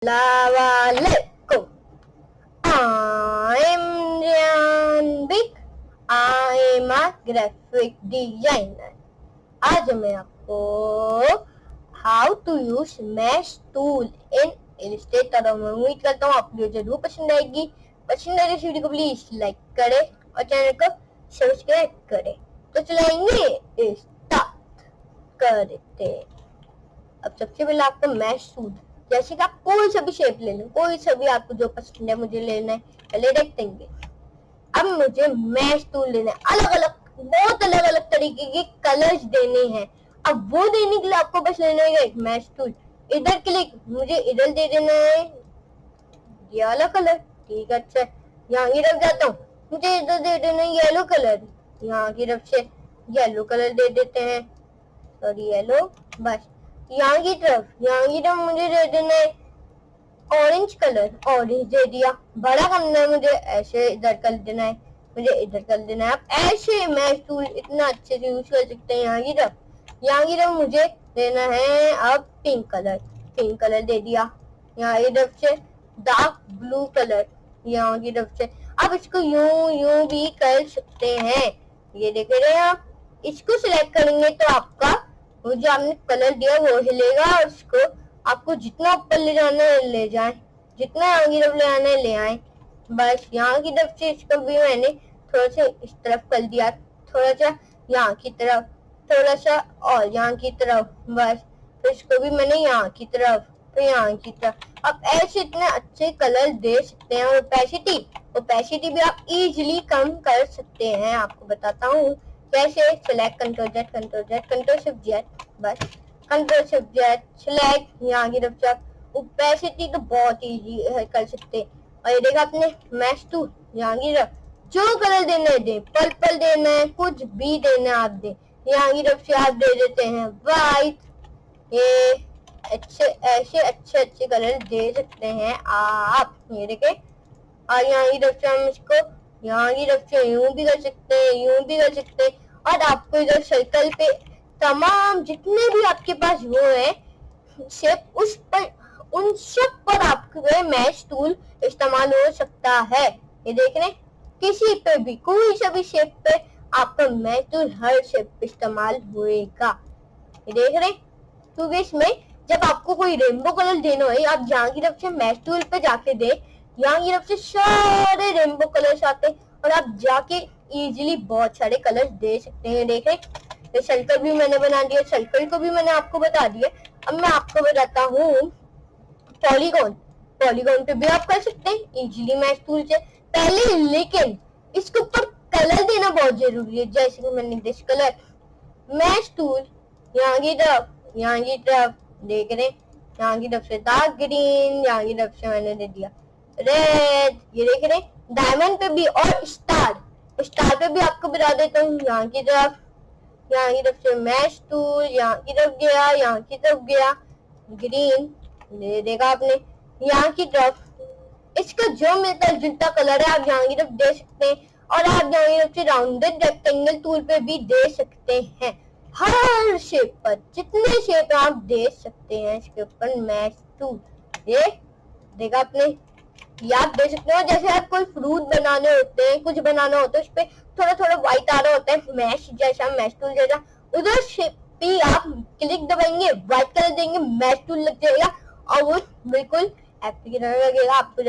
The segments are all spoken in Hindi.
Assalamualaikum. I'm Rayyan Big. I'm a graphic designer. आज मैं आपको how to use mesh tool in Illustrator और मैं उम्मीद करता हूँ आपको जरूर पसंद आएगी। पसंद आए इस वीडियो को प्लीज लाइक करें और चैनल को सब्सक्राइब करें। तो चलाएंगे स्टार्ट करते। अब सबसे पहले आपको मैश टूल, जैसे कि आप कोई सा भी शेप ले लें, कोई सा भी आपको जो पसंद है मुझे लेना है, पहले देखेंगे। अब मुझे मैश टूल लेना है, अलग अलग बहुत अलग अलग तरीके के कलर्स देने हैं। अब वो देने के लिए आपको बस लेना है एक मैश टूल। इधर क्लिक, मुझे इधर दे देना है ये वाला कलर, ठीक है। अच्छा, यहाँ की तरफ जाता हूँ, मुझे इधर दे देना है येलो कलर, यहाँ की तरफ से येलो कलर दे देते हैं, सॉरी येलो। बस यहाँ की तरफ मुझे दे देना है ऑरेंज कलर, ऑरेंज दे दिया। बड़ा करना है मुझे, ऐसे इधर कर देना है, मुझे इधर कर देना है। आप ऐसे मैश टूल इतना अच्छे से यूज कर सकते हैं। यहाँ की तरफ मुझे देना है अब पिंक कलर दे दिया। यहाँ की तरफ से डार्क ब्लू कलर, यहाँ की तरफ से आप इसको यूं भी कर सकते हैं। ये देख रहे हैं आप, इसको सिलेक्ट करेंगे तो आपका वो जो आपने कलर दिया वो हिलेगा और उसको आपको जितना ऊपर ले जाना है ले जाए, जितना यहाँ की तरफ ले आना है ले आए। बस यहाँ की तरफ से इसको भी मैंने थोड़ा सा इस तरफ कर दिया, थोड़ा सा यहाँ की तरफ, थोड़ा सा और यहाँ की तरफ। बस तो इसको भी मैंने यहाँ की तरफ, तो यहाँ की तरफ। आप ऐसे इतने अच्छे कलर दे सकते हैं। ओपेसिटी भी आप इजीली कम कर सकते हैं। आपको बताता हूँ कैसे। Select control Z, control shift Z, बस कंट्रोल शिफ्ट जेड सिलेक्ट। यहाँ की तरफ से आप ओपेसिटी तो बहुत इजी कर सकते हैं। और ये देखा आपने मैश टूल, यहाँ की तरफ जो कलर देना है दे, पर्पल देना है, कुछ भी देना है आप दे। यहाँ की तरफ से आप दे देते हैं व्हाइट। ये ऐसे अच्छे कलर दे सकते हैं आप, ये देखे। और यहाँ की तरफ से हम इसको यहाँ की तरफ से यूं भी कर सकते हैं, यूं भी कर सकते हैं। और आपको इधर सर्कल पे तमाम जितने भी आपके पास वो है शेप, उस पर उन सब पर आपके मैश टूल इस्तेमाल हो सकता है। ये देख रहे, किसी पे भी कोई सा भी शेप पे आपका मैश टूल हर शेप पे इस्तेमाल होएगा। ये देख रहे, क्योंकि इसमें जब आपको कोई रेनबो कलर देना हो, आप यहाँ की तरफ से मैश टूल पे जाके दे, यहाँ की तरफ से सारे रेनबो कलर्स आते हैं और आप जाके इजीली बहुत सारे कलर्स दे सकते हैं। देखें, ये सर्कल भी मैंने बना दिया, सर्कल को भी मैंने आपको बता दिया। अब मैं आपको बताता हूँ पॉलीगॉन पे भी आप कर सकते हैं इजीली मैश टूल से पहले, लेकिन इसके ऊपर कलर देना बहुत जरूरी है। जैसे कि मैंने दिस कलर मैश टूल यहाँ की तरफ देख रहे, यहाँ की तरफ से डार्क ग्रीन, यहाँ की तरफ से मैंने दे दिया रेड। ये देख रहे डायमंड पे भी, और स्टार पे भी आपको बता देता हूँ। यहाँ की तरफ से मैश टूल, यहाँ की तरफ गया ग्रीन, ये देखा आपने। यहाँ की तरफ इसका जो मिलता जुलता कलर है आप यहाँ की तरफ दे सकते हैं। और आप यहाँ की तरफ से राउंडेड रेक्टेंगल टूल पे भी दे सकते हैं। हर शेप पर जितने शेप आप दे सकते हैं इसके ऊपर मैश टूल, ये देखा आपने, ये आप दे सकते हो। जैसे आप कोई फ्रूट बनाने होते हैं, कुछ बनाना होता है, उस पे थोड़ा व्हाइट आ रहा होता है मैश जैसा, मैश टूल जैसा, उधर शेप पे आप क्लिक दबाएंगे, व्हाइट कलर देंगे, मैश टूल लग जाएगा और वो बिल्कुल एप्पल की तरह लगेगा आपको।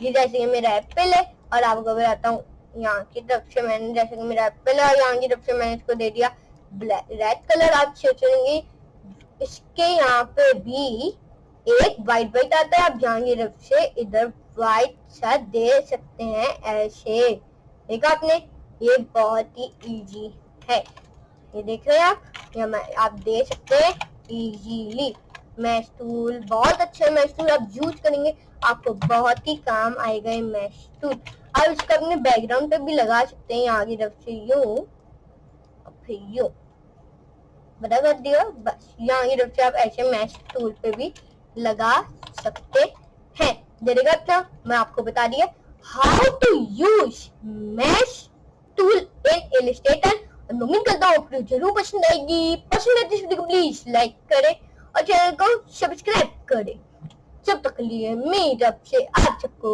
जैसे मेरा एप्पल है और आपको बताता हूँ यहाँ की तरफ से मैंने, जैसे कि मेरा एप्पल है और यहाँ की तरफ से मैंने इसको दे दिया रेड कलर। आप सोचेंगे इसके यहाँ पे भी एक व्हाइट आता है, आप यहाँ की तरफ से इधर व्हाइट सा दे सकते हैं ऐसे। देखा आपने, ये बहुत ही इजी है। ये देख रहे हैं आप, आप दे सकते हैं इजीली। मैश टूल बहुत अच्छे मैश टूल, आप यूज करेंगे आपको बहुत ही काम आएगा ये मैश टूल। आप इसको अपने बैकग्राउंड पे भी लगा सकते हैं, यहाँ की तरफ से यूं फिर यूं बड़ा कर दिया। बस यहाँ की तरफ से आप ऐसे मैश टूल पे भी लगा सकते हैं। देखिएगा, अच्छा मैं आपको बता दिया how to use mesh tool in Illustrator. उम्मीद करता हूँ आपको जरूर पसंद आएगी। पसंद आए तो इस वीडियो को प्लीज लाइक करें और चैनल को सब्सक्राइब करें। जब तक के लिए मीटअप से आप सबको